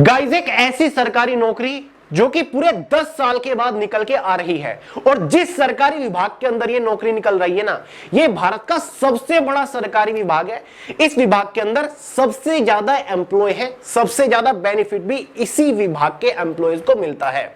Guys, एक ऐसी सरकारी नौकरी जो कि पूरे 10 साल के बाद निकल के आ रही है, और जिस सरकारी विभाग के अंदर ये नौकरी निकल रही है ना, ये भारत का सबसे बड़ा सरकारी विभाग है। इस विभाग के अंदर सबसे ज्यादा एम्प्लॉय है, सबसे ज्यादा बेनिफिट भी इसी विभाग के एम्प्लॉयज को मिलता है।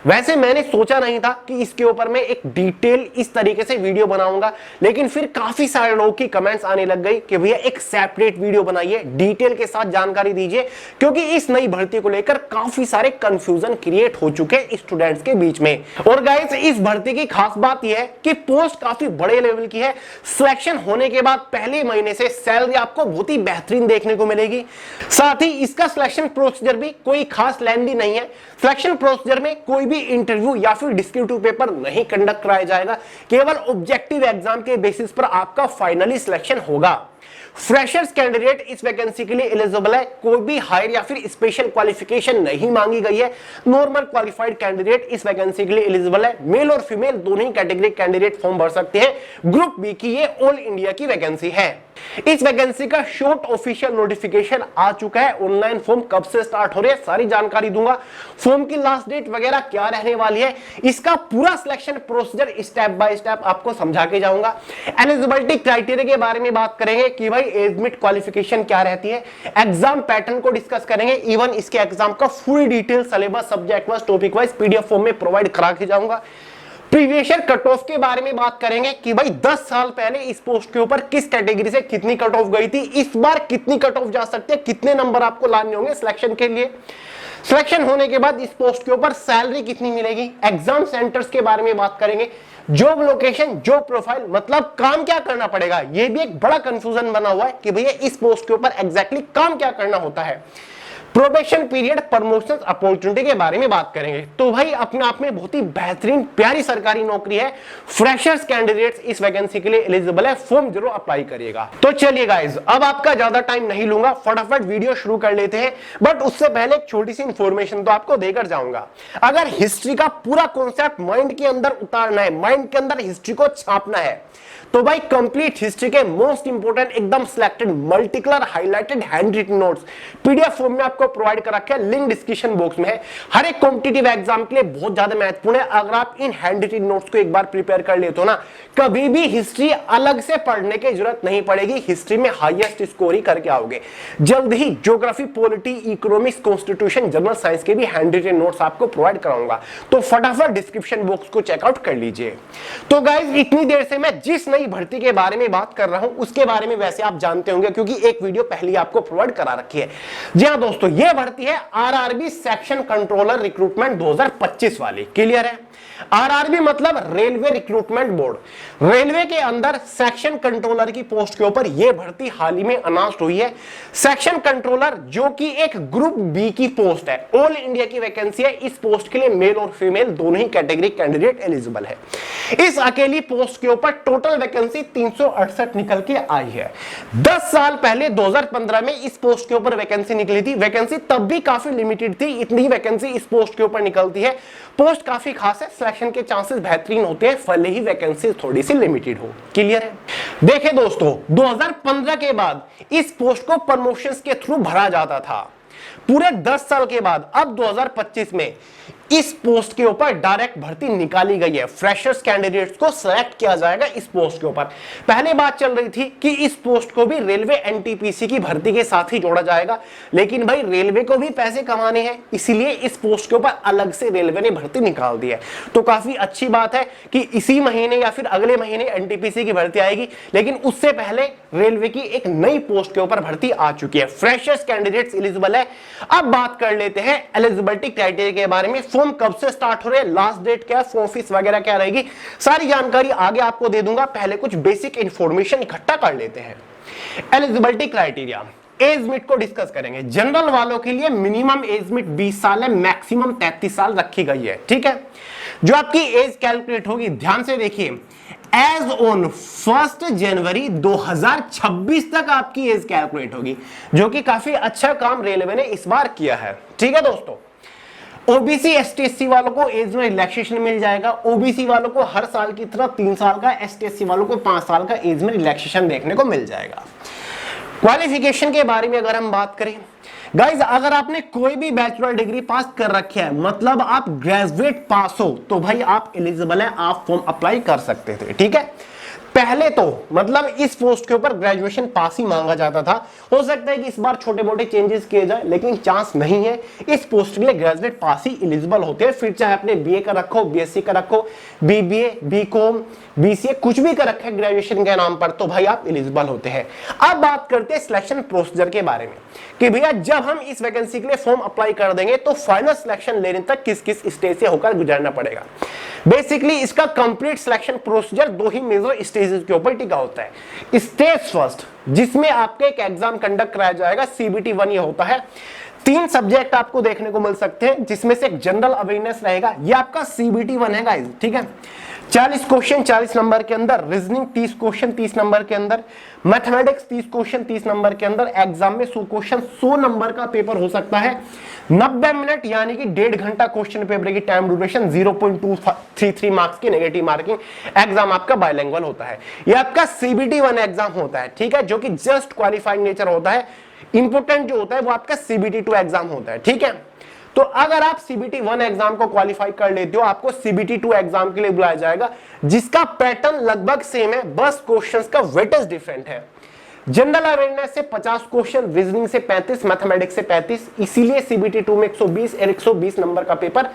वैसे मैंने सोचा नहीं था कि इसके ऊपर मैं एक डिटेल इस तरीके से वीडियो बनाऊंगा, लेकिन फिर काफी सारे लोगों की कमेंट्स आने लग गई कि भैया एक सेपरेट वीडियो बनाइए, डिटेल के साथ जानकारी दीजिए, क्योंकि इस नई भर्ती को लेकर काफी सारे कंफ्यूजन क्रिएट हो चुके हैं स्टूडेंट्स के बीच में। और गाइस, इस भर्ती की खास बात यह है कि पोस्ट काफी बड़े लेवल की है। सिलेक्शन होने के बाद पहले महीने से सैलरी आपको बहुत ही बेहतरीन देखने को मिलेगी। साथ ही इसका सिलेक्शन प्रोसीजर भी कोई खास लेंथी नहीं है। सिलेक्शन प्रोसीजर में कोई भी इंटरव्यू या फिर डिस्क्रिप्टिव पेपर नहीं कंडक्ट कराया जाएगा, केवल ऑब्जेक्टिव एग्जाम के बेसिस पर आपका फाइनली सिलेक्शन होगा। फ्रेशर्स कैंडिडेट इस वैकेंसी के लिए एलिजिबल है, कोई भी हायर या फिर स्पेशल क्वालिफिकेशन नहीं मांगी गई है। नॉर्मल क्वालिफाइड कैंडिडेट इस वैकेंसी के लिए एलिजिबल है। मेल और फीमेल दोनों ही कैटेगरी कैंडिडेट फॉर्म भर सकते हैं। ग्रुप बी की ये ऑल इंडिया की वैकेंसी है। इस वैकेंसी का शॉर्ट ऑफिशियल नोटिफिकेशन आ चुका है। ऑनलाइन फॉर्म कब से स्टार्ट हो रहे हैं सारी जानकारी दूंगा। फॉर्म की लास्ट डेट वगैरह क्या रहने वाली है, इसका पूरा selection procedure step by step आपको समझा के जाऊंगा। एलिजिबिलिटी क्राइटेरिया के बारे में बात करेंगे कि भाई एज मिट क्वालिफिकेशन क्या रहती है। एग्जाम पैटर्न को डिस्कस करेंगे, इवन इसके एग्जाम का full detail syllabus subject wise topic wise PDF form में प्रोवाइड करा के जाऊंगा। प्रीवियस ईयर कट ऑफ के बारे में बात करेंगे कि भाई 10 साल पहले इस पोस्ट के ऊपर किस कैटेगरी से कितनी कट ऑफ गई थी, इस बार कितनी कट ऑफ जा सकती है, कितने नंबर आपको लाने होंगे सिलेक्शन के लिए। सिलेक्शन होने के बाद इस पोस्ट के ऊपर सैलरी कितनी मिलेगी। एग्जाम सेंटर्स के बारे में बात करेंगे। जॉब लोकेशन, जॉब प्रोफाइल, मतलब काम क्या करना पड़ेगा। यह भी एक बड़ा कंफ्यूजन बना हुआ है कि भैया इस पोस्ट के ऊपर एग्जैक्टली काम क्या करना होता है। प्रोबेशन पीरियड, प्रमोशन अपॉर्चुनिटी के बारे में बात करेंगे। तो भाई अपने आप में बहुत ही बेहतरीन प्यारी सरकारी नौकरी है। फ्रेशर्स कैंडिडेट्स इस वैकेंसी के लिए एलिजिबल है। फॉर्म जरूर अप्लाई करिएगा। तो चलिए गाइस, अब आपका ज्यादा टाइम नहीं लूंगा, फटाफट वीडियो शुरू कर लेते हैं। बट उससे पहले एक छोटी सी इंफॉर्मेशन तो आपको देकर जाऊंगा। अगर हिस्ट्री का पूरा कॉन्सेप्ट माइंड के अंदर उतारना है, माइंड के अंदर हिस्ट्री को छापना है, तो भाई कंप्लीट हिस्ट्री के मोस्ट इंपोर्टेंट एकदम selected multi colour highlighted hand written notes PDF form में आपको प्रोवाइड कर रखा है। लिंक डिस्क्रिप्शन बॉक्स में है। हर एक कॉम्पिटिटिव एग्जाम के लिए बहुत ज्यादा महत्वपूर्ण है। अगर आप इन हैंड रिटन नोट्स को एक बार प्रिपेयर कर लेते हो ना, कभी भी हिस्ट्री अलग से पढ़ने की जरूरत नहीं पड़ेगी। हिस्ट्री में हाईएस्ट स्कोर ही करके आओगे। जल्द ही geography, polity, economics, constitution, general science के भी हैंड रिटन नोट्स आपको प्रोवाइड कराऊंगा, तो फटाफट डिस्क्रिप्शन बॉक्स को चेकआउट कर लीजिए। तो गाइस, इतनी देर से मैं जिस नई भर्ती के बारे में बात कर रहा हूं उसके बारे में वैसे आप जानते होंगे, क्योंकि एक वीडियो पहले आपको प्रोवाइड करा रखी है। जी हां दोस्तों, यह भर्ती है आरआरबी सेक्शन कंट्रोलर रिक्रूटमेंट 2025 वाली। क्लियर है। आरआरबी मतलब रेलवे रिक्रूटमेंट बोर्ड। रेलवे के अंदर सेक्शन कंट्रोलर की पोस्ट के ऊपर यह भर्ती हाल ही में अनाउंस हुई है। सेक्शन कंट्रोलर जो कि एक ग्रुप बी की पोस्ट है, ऑल इंडिया की वैकेंसी है। इस पोस्ट के लिए मेल और फीमेल दोनों ही कैटेगरी कैंडिडेट एलिजिबल है। इस अकेली पोस्ट के ऊपर टोटल वैकेंसी 368 निकल के आई है। 10 साल पहले 2015 में इस पोस्ट के ऊपर वैकेंसी निकली थी। वैकेंसी तब भी काफी लिमिटेड थी, इतनी वैकेंसी इस पोस्ट के ऊपर निकलती है। पोस्ट काफी खास है, सिलेक्शन के चांसेस बेहतरीन होते हैं, भले ही वैकेंसी थोड़ी सी लिमिटेड हो। क्लियर है। देखिए दोस्तों, 2015 के बाद इस पोस्ट को प्रमोशंस के थ्रू भरा जाता था। पूरे 10 साल के बाद अब 2025 में इस पोस्ट के ऊपर डायरेक्ट भर्ती निकाली गई है। फ्रेशर्स कैंडिडेट्स को सिलेक्ट किया जाएगा इस पोस्ट के ऊपर। पहले बात चल रही थी कि इस पोस्ट को भी रेलवे एनटीपीसी की भर्ती के साथ ही जोड़ा जाएगा, लेकिन भाई रेलवे को भी पैसे कमाने हैं, इसीलिए इस पोस्ट के ऊपर अलग से रेलवे ने भर्ती निकाल दी है। तो काफी अच्छी बात है कि इसी महीने या फिर अगले महीने एनटीपीसी की भर्ती आएगी, लेकिन उससे पहले रेलवे की एक नई पोस्ट के ऊपर भर्ती आ चुकी है। फ्रेशर्स कैंडिडेट्स एलिजिबल है। अब बात कर लेते हैं एलिजिबिलिटी क्राइटेरिया के बारे में। फॉर्म कब से स्टार्ट हो रहे हैं, लास्ट डेट क्या है, फॉर्म फीस वगैरह क्या रहेगी, सारी जानकारी आगे आपको दे दूंगा। पहले कुछ बेसिक इंफॉर्मेशन इकट्ठा कर लेते हैं। एलिजिबिलिटी क्राइटेरिया, एज मिट को डिस्कस करेंगे। जनरल वालों के लिए मिनिमम एज मिट 20 साल है, मैक्सिमम 33 साल रखी गई है। ठीक है। जो आपकी एज कैलकुलेट होगी, ध्यान से देखिए, एज ऑन 1 जनवरी 2026 तक आपकी एज कैलकुलेट होगी, जो कि काफी अच्छा काम रेलवे ने इस बार किया है। ठीक है दोस्तों। ओबीसी एसटी एससी वालों को एज में रिलैक्सेशन मिल जाएगा। ओबीसी वालों को हर साल की तरह 3 साल का, एसटी एससी वालों को 5 साल का एज में रिलैक्सेशन देखने को मिल जाएगा। क्वालिफिकेशन के बारे में अगर हम बात करें गाइज, अगर आपने कोई भी बैचलर डिग्री पास कर रखी है, मतलब आप ग्रेजुएट पास हो, तो भाई आप एलिजिबल है, आप फॉर्म अप्लाई कर सकते थे। ठीक है, पहले तो मतलब इस पोस्ट के ऊपर ग्रेजुएशन पास ही मांगा जाता था। हो सकता है कि इस बार छोटे मोटे चेंजेस किए जाए, लेकिन चांस नहीं है। इस पोस्ट के लिए ग्रेजुएट पास ही एलिजिबल होते हैं। फिर चाहे आपने बीए का रखो, बीएससी का रखो, बीबीए, बीकॉम, बीसीए, कुछ भी कर रखा है ग्रेजुएशन के नाम पर, तो भाई आप एलिजिबल होते हैं। अब बात करते हैं सिलेक्शन प्रोसीजर के बारे में कि भैया जब हम इस वैकेंसी के लिए फॉर्म अप्लाई कर देंगे तो फाइनल सिलेक्शन लेने तक किस किस स्टेज से होकर गुजरना पड़ेगा। बेसिकली इसका कंप्लीट सिलेक्शन प्रोसीजर दो ही मेजर स्टेजेस के ऊपर टिका होता है। स्टेज फर्स्ट, जिसमें आपके एक एग्जाम कंडक्ट कराया जाएगा, CBT 1 ये होता है। 3 सब्जेक्ट आपको देखने को मिल सकते हैं, जिसमें से एक जनरल अवेयरनेस रहेगा, ये आपका CBT 1 है गाइस। ठीक है, 40 क्वेश्चन 40 नंबर के अंदर, रीजनिंग 30 क्वेश्चन 30 नंबर के अंदर, मैथमेटिक्स 30 क्वेश्चन 30 नंबर के अंदर। एग्जाम में 100 क्वेश्चन 100 नंबर का पेपर हो सकता है। 90 मिनट यानी कि 1.5 घंटा क्वेश्चन पेपर की टाइम ड्यूरेशन, 0.233 मार्क्स की नेगेटिव मार्किंग। एग्जाम आपका बायलैंग्वेज होता है। ये आपका CBT 1 एग्जाम होता है। ठीक है, जो कि जस्ट क्वालिफाइंग नेचर होता है। इंपोर्टेंट जो होता है वो आपका CBT 2 एग्जाम होता है। ठीक है, तो अगर आप CBT 1 एग्जाम को क्वालिफाई कर लेते हो, आपको CBT 2 एग्जाम के लिए बुलाया जाएगा, जिसका पैटर्न लगभग सेम है, बस क्वेश्चंस का वेटेज डिफरेंट है। जनरल अवेयरनेस से 50 क्वेश्चन, रीजनिंग से 35, मैथमेटिक्स से 35, इसीलिए CBT 2 में 120 और 120 नंबर का पेपर।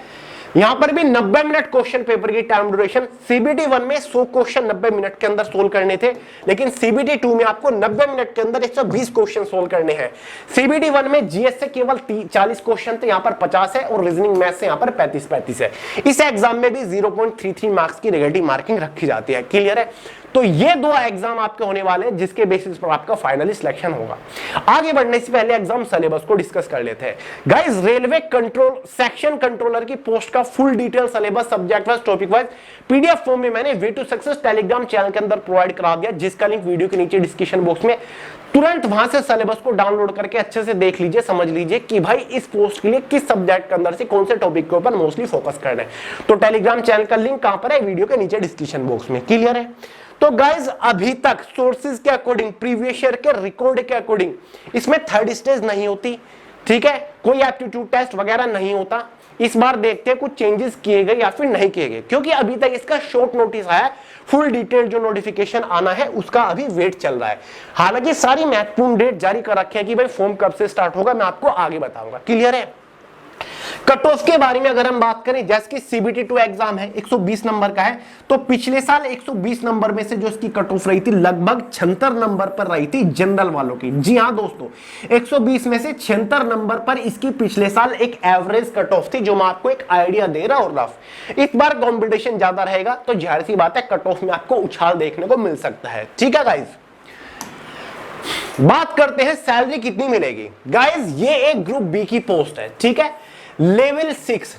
यहां पर भी 90 मिनट क्वेश्चन पेपर की टाइम ड्यूरेशन। CBT 1 में 100 क्वेश्चन 90 मिनट के अंदर सोल्व करने थे, लेकिन CBT 2 में आपको 90 मिनट के अंदर 120 क्वेश्चन सोल्व करने हैं। CBT 1 में GS से केवल 40 क्वेश्चन थे, यहां पर 50 है, और रीजनिंग मैथ से यहां पर 35 है। इस एग्जाम में भी 0.33 मार्क्स की नेगेटिव मार्किंग रखी जाती है। क्लियर है? तो ये 2 एग्जाम आपके होने वाले हैं, जिसके बेसिस पर आपका फाइनली सिलेक्शन होगा। आगे बढ़ने से पहले एग्जाम सिलेबस को डिस्कस कर लेते हैं। Guys, railway control section controller की पोस्ट का full detail syllabus, subject wise, topic wise PDF form में मैंने way to success telegram channel के अंदर प्रोवाइड करा दिया, जिसका लिंक वीडियो के नीचे डिस्क्रिप्शन बॉक्स में। तुरंत वहां से सिलेबस को डाउनलोड करके अच्छे से देख लीजिए, समझ लीजिए कि भाई इस पोस्ट के लिए किस सब्जेक्ट के अंदर से कौन से टॉपिक के ऊपर मोस्टली फोकस करना है। तो टेलीग्राम चैनल का लिंक कहां पर है? वीडियो के नीचे डिस्क्रिप्शन बॉक्स में। क्लियर है? तो गाइज, अभी तक सोर्सेज के अकॉर्डिंग, प्रीवियस ईयर के रिकॉर्ड के अकॉर्डिंग, इसमें थर्ड स्टेज नहीं होती। ठीक है, कोई एप्टीट्यूड टेस्ट वगैरह नहीं होता। इस बार देखते हैं कुछ चेंजेस किए गए या फिर नहीं किए गए, क्योंकि अभी तक इसका शॉर्ट नोटिस आया। फुल डिटेल जो नोटिफिकेशन आना है उसका अभी वेट चल रहा है। हालांकि सारी महत्वपूर्ण डेट जारी कर रखे हैं कि भाई फॉर्म कब से स्टार्ट होगा, मैं आपको आगे बताऊंगा। क्लियर है? कट ऑफ के बारे में अगर हम बात करें, जैसे कि CBT 2 एग्जाम है, 120 नंबर का है, तो पिछले साल 120 नंबर में से जो इसकी कट ऑफ रही थी, लगभग 76 नंबर पर रही थी जनरल वालों की। जी हां दोस्तों, 120 में से 76 नंबर पर इसकी पिछले साल एक एवरेज कट ऑफ थी, जो मैं आपको एक आइडिया दे रहा हूं रफ। इस बार कॉम्पिटिशन ज्यादा रहेगा, तो जाहिर सी बात है कट ऑफ में आपको उछाल देखने को मिल सकता है। ठीक है गाइज, बात करते हैं सैलरी कितनी मिलेगी। गाइज, ये एक ग्रुप बी की पोस्ट है। ठीक है, लेवल 6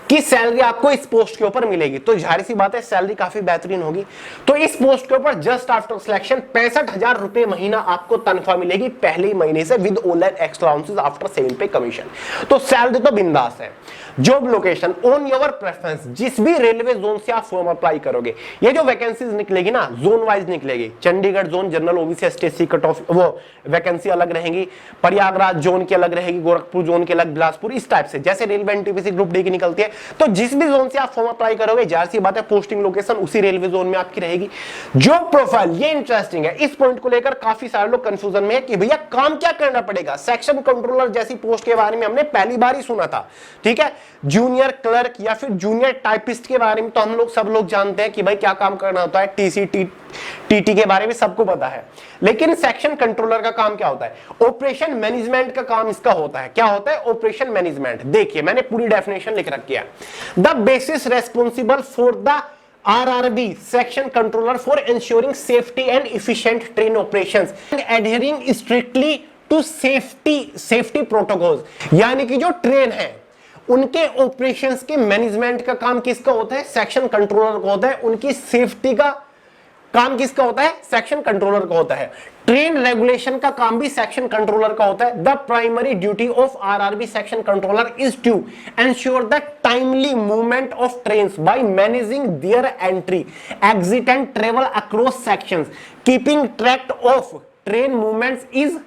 की सैलरी आपको इस पोस्ट के ऊपर मिलेगी, तो जाहिर सी बात है सैलरी काफी बेहतरीन होगी। तो इस पोस्ट के ऊपर जस्ट आफ्टर सिलेक्शन 65,000 रुपए महीना आपको तनख्वाह मिलेगी पहले ही महीने से, with online extra allowances after 7 पे कमीशन। तो सैलरी तो बिंदास है। Job location on your preference, जिस भी रेलवे जोन से आप फॉर्म अप्लाई करोगे, ये जो वैकेंसीज निकलेगी ना, जोन वाइज निकलेगी। Chandigarh zone general OBC ST cut off वो वैकेंसी अलग रहेगी, प्रयागराज जोन की अलग रहेगी, गोरखपुर जोन की अलग, बिलासपुर, इस टाइप से जैसे रेलवे NTPC ग्रुप डी की निकलती है। तो जिस भी जोन से आप फॉर्म अप्लाई करोगे, जाहिर सी बात है पोस्टिंग लोकेशन उसी रेलवे जोन में आपकी रहेगी। जॉब प्रोफाइल, ये इंटरेस्टिंग है। इस पॉइंट को लेकर काफी सारे लोग कंफ्यूजन में है कि भैया काम क्या करना पड़ेगा। सेक्शन कंट्रोलर जैसी पोस्ट के बारे में हमने पहली बार ही सुना था। ठीक है, जूनियर क्लर्क या फिर जूनियर टाइपिस्ट के बारे में तो हम लोग सब लोग जानते हैं कि भाई क्या काम करना होता है। TC TT के बारे में सबको पता है, लेकिन सेक्शन कंट्रोलर का काम क्या होता है? ऑपरेशन मैनेजमेंट का काम इसका होता है। क्या होता है? Operation management. देखिए, मैंने पूरी डेफिनेशन लिख रखी है। The basis responsible for the RRB section controller for ensuring safety and efficient train operations and adhering strictly to safety protocols। यानी कि जो ट्रेन है उनके ऑपरेशंस के मैनेजमेंट का काम किसका होता है? सेक्शन कंट्रोलर का होता है। उनकी सेफ्टी का काम किसका होता है? सेक्शन कंट्रोलर का होता है। ट्रेन रेगुलेशन का काम भी सेक्शन कंट्रोलर का होता है। The primary duty of RRB section controller is to ensure the timely movement of trains by managing their entry, exit and travel across sections, keeping track of train movements is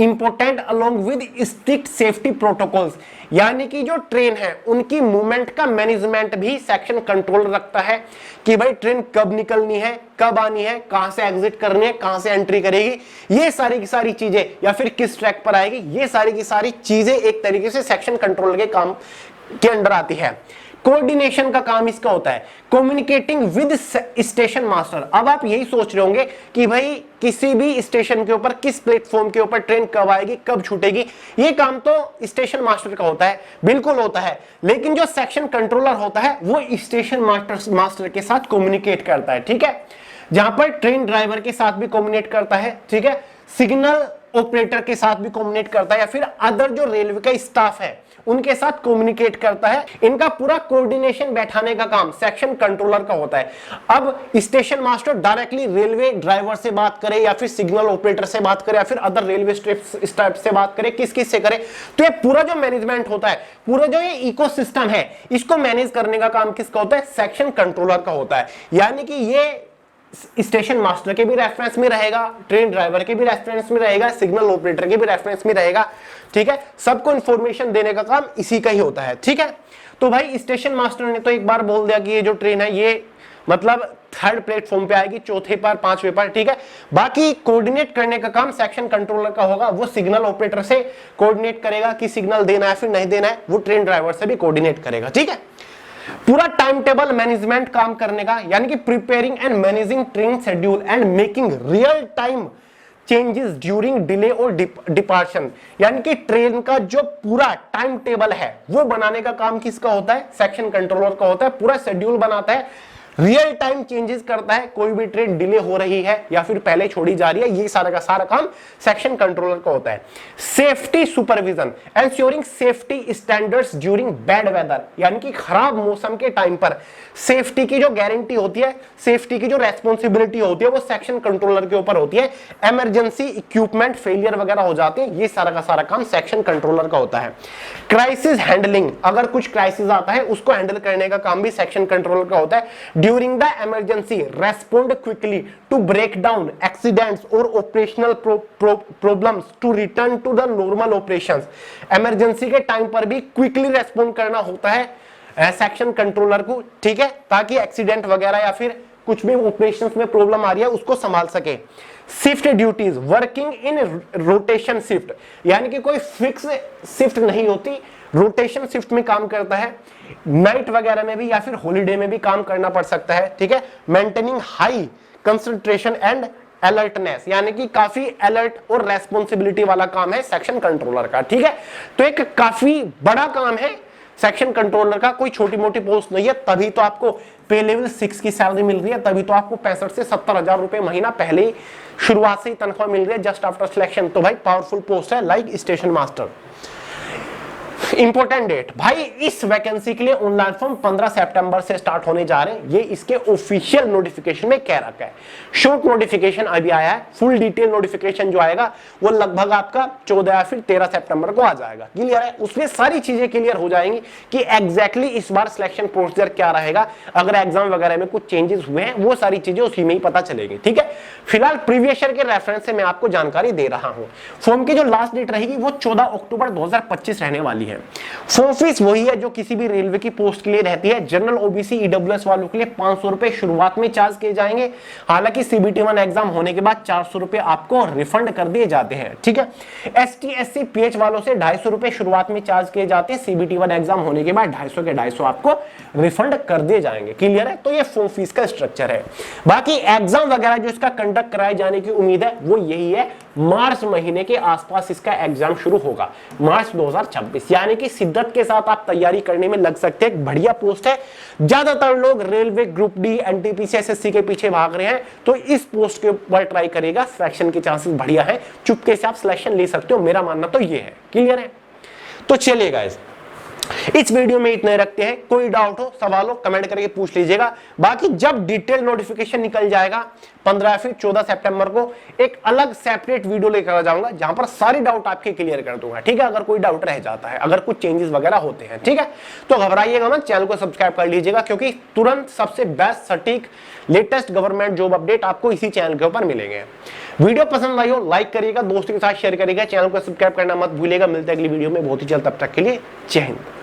important along with strict safety protocols, यानी कि जो train है उनकी movement का management भी section control रखता है कि भाई ट्रेन कब निकलनी है, कब आनी है, कहां से एग्जिट करनी है, कहां से एंट्री करेगी, ये सारी की सारी चीजें, या फिर किस ट्रैक पर आएगी, ये सारी की सारी चीजें एक तरीके से सेक्शन कंट्रोल के काम के अंडर आती है। कोऑर्डिनेशन का काम इसका होता है, कम्युनिकेटिंग विद स्टेशन मास्टर। अब आप यही सोच रहे होंगे कि भाई किसी भी स्टेशन के ऊपर, किस प्लेटफॉर्म के ऊपर ट्रेन कब आएगी, कब छूटेगी, ये काम तो स्टेशन मास्टर का होता है। बिल्कुल होता है, लेकिन जो सेक्शन कंट्रोलर होता है वो स्टेशन मास्टर के साथ कम्युनिकेट करता है, ठीक है, जहां पर ट्रेन ड्राइवर के साथ भी कम्युनिकेट करता है, ठीक है, सिग्नल ऑपरेटर के साथ भी कम्युनिकेट करता है, या फिर अदर जो रेलवे का स्टाफ है उनके साथ कम्युनिकेट करता है। इनका पूरा कोऑर्डिनेशन बैठाने का काम सेक्शन कंट्रोलर का होता है। अब station master directly railway driver से बात करे, या फिर सिग्नल ऑपरेटर से बात करे, या फिर अदर रेलवे स्टाफ से बात करे, किस किस से करे, तो ये पूरा जो मैनेजमेंट होता है, पूरा जो ये इकोसिस्टम है, इसको मैनेज करने का काम किसका होता है? सेक्शन कंट्रोलर का होता है। यानी कि ये स्टेशन मास्टर के भी रेफरेंस में रहेगा, ट्रेन ड्राइवर के भी रेफरेंस में रहेगा, सिग्नल ऑपरेटर के भी रेफरेंस में रहेगा, ठीक है, सबको इंफॉर्मेशन देने का काम इसी का ही होता है, ठीक है। तो भाई स्टेशन मास्टर ने तो एक बार बोल दिया कि ये जो ट्रेन है ये मतलब थर्ड प्लेटफॉर्म पे आएगी, चौथे पर, पांचवें पर, ठीक है। बाकी कोऑर्डिनेट करने का काम सेक्शन कंट्रोलर का होगा, वो सिग्नल ऑपरेटर से कोऑर्डिनेट करेगा कि सिग्नल देना है फिर नहीं देना है, वो ट्रेन ड्राइवर से भी कोऑर्डिनेट करेगा, ठीक है। पूरा टाइम टेबल मैनेजमेंट काम करने का, यानी कि preparing and managing train schedule and making real time changes during delay और डिपार्चर, यानी कि ट्रेन का जो पूरा टाइम टेबल है वो बनाने का काम किसका होता है? सेक्शन कंट्रोलर का होता है। पूरा शेड्यूल बनाता है, रियल टाइम चेंजेस करता है, कोई भी ट्रेन डिले हो रही है या फिर पहले छोड़ी जा रही है, ये सारा का सारा काम सेक्शन कंट्रोलर का होता है। Safety supervision, ensuring safety standards during bad weather, यानी कि खराब मौसम के टाइम पर सेफ्टी की जो गारंटी होती है, सेफ्टी की जो रेस्पॉन्सिबिलिटी होती है, वो सेक्शन कंट्रोलर के ऊपर होती है। इमरजेंसी इक्विपमेंट फेलियर वगैरह हो जाते हैं, ये सारा का सारा काम सेक्शन कंट्रोलर का होता है। क्राइसिस हैंडलिंग, अगर कुछ क्राइसिस आता है उसको हैंडल करने का काम भी सेक्शन कंट्रोलर का होता है। During the emergency, respond quickly to break down accidents or operational problems to return to the normal operations. Emergency के टाइम पर भी क्विकली रेस्पॉन्ड करना होता है सेक्शन कंट्रोलर को, ठीक है, ताकि एक्सीडेंट वगैरह या फिर कुछ भी ऑपरेशंस में प्रॉब्लम आ रही है उसको संभाल सके। Shift duties, working in rotation shift, यानी कि कोई फिक्स शिफ्ट नहीं होती, रोटेशन शिफ्ट में काम करता है, नाइट वगैरह में भी या फिर हॉलीडे में भी काम करना पड़ सकता है, ठीक है। Maintaining high concentration and alertness, यानी कि काफी अलर्ट और रेस्पॉन्सिबिलिटी वाला काम है सेक्शन कंट्रोलर का, ठीक है। तो एक काफी बड़ा काम है सेक्शन कंट्रोलर का, कोई छोटी मोटी पोस्ट नहीं है, तभी तो आपको पे लेवल 6 की सैलरी मिल रही है, तभी तो आपको 65 से 70 हजार रुपए महीना पहले ही शुरुआत से ही तनख्वाह मिल रही है जस्ट आफ्टर सिलेक्शन। तो भाई पावरफुल पोस्ट है like station master. Important date, भाई इस वैकेंसी के लिए ऑनलाइन फॉर्म 15 सितंबर से स्टार्ट होने जा रहे हैं, ये इसके ऑफिशियल नोटिफिकेशन में कह रखा है। शॉर्ट नोटिफिकेशन अभी आया है, फुल डिटेल नोटिफिकेशन जो आएगा वो लगभग आपका 14 या फिर 13 सितंबर को आ जाएगा, क्लियर है। उसमें सारी चीजें क्लियर हो जाएंगी कि एग्जैक्टली इस बार सिलेक्शन प्रोसीजर क्या रहेगा, अगर एग्जाम वगैरह में कुछ चेंजेस हुए हैं वो सारी चीजें उसी में ही पता चलेगी, ठीक है। फिलहाल प्रीवियस ईयर के रेफरेंस से मैं आपको जानकारी दे रहा हूं। फॉर्म की जो लास्ट डेट रहेगी वो 14 अक्टूबर 2025 रहने वाली है। फॉर्म फीस वही है जो किसी भी रेलवे की पोस्ट के लिए रहती है। जनरल, ओबीसी, ईडब्ल्यूएस वालों के लिए 500 रुपए शुरुआत में चार्ज किए जाएंगे, हालांकि सीबीटी 1 एग्जाम होने के बाद 400 रुपए आपको रिफंड कर दिए जाते हैं, ठीक है। एसटी, एससी, पीएच वालों से 250 रुपए शुरुआत में चार्ज किए जाते हैं, सीबीटी 1 एग्जाम होने के बाद 250 के 250 आपको रिफंड कर दिए जाएंगे, क्लियर है। तो ये फॉर्म फीस का स्ट्रक्चर है। बाकी एग्जाम वगैरह जो इसका कंडक्ट कराए जाने की उम्मीद है वो यही है, मार्च महीने के आसपास इसका एग्जाम शुरू होगा, मार्च 2026, यानी कि शिद्दत के साथ आप तैयारी करने में लग सकते हैं। बढ़िया पोस्ट है, ज्यादातर लोग railway group D, NTPC, SSC के पीछे भाग रहे हैं, तो इस पोस्ट के ऊपर ट्राई करेगा, सिलेक्शन के चांसेस बढ़िया है, चुपके से आप सिलेक्शन ले सकते हो, मेरा मानना तो ये है, क्लियर है। तो चलिए गाइस, इस वीडियो में इतने रखते हैं। कोई डाउट हो, सवाल हो, कमेंट करके पूछ लीजिएगा। बाकी जब डिटेल नोटिफिकेशन निकल जाएगा 15 फिर 14 सितंबर को एक अलग सेपरेट वीडियो लेकर आ जाऊंगा जहां पर सारे डाउट आपके क्लियर कर दूंगा, ठीक है। अगर कोई डाउट रह जाता है, अगर कुछ चेंजेस वगैरह होते हैं, ठीक है, तो घबराइएगा मत, चैनल को सब्सक्राइब कर लीजिएगा, क्योंकि तुरंत सबसे बेस्ट सटीक लेटेस्ट गवर्नमेंट जॉब अपडेट आपको इसी चैनल के ऊपर मिलेंगे। वीडियो पसंद आई हो लाइक करिएगा, दोस्तों के साथ शेयर करिएगा, चैनल को सब्सक्राइब करना मत भूलिएगा। मिलते हैं अगली वीडियो में बहुत ही जल्द, तब तक के लिए जय हिंद।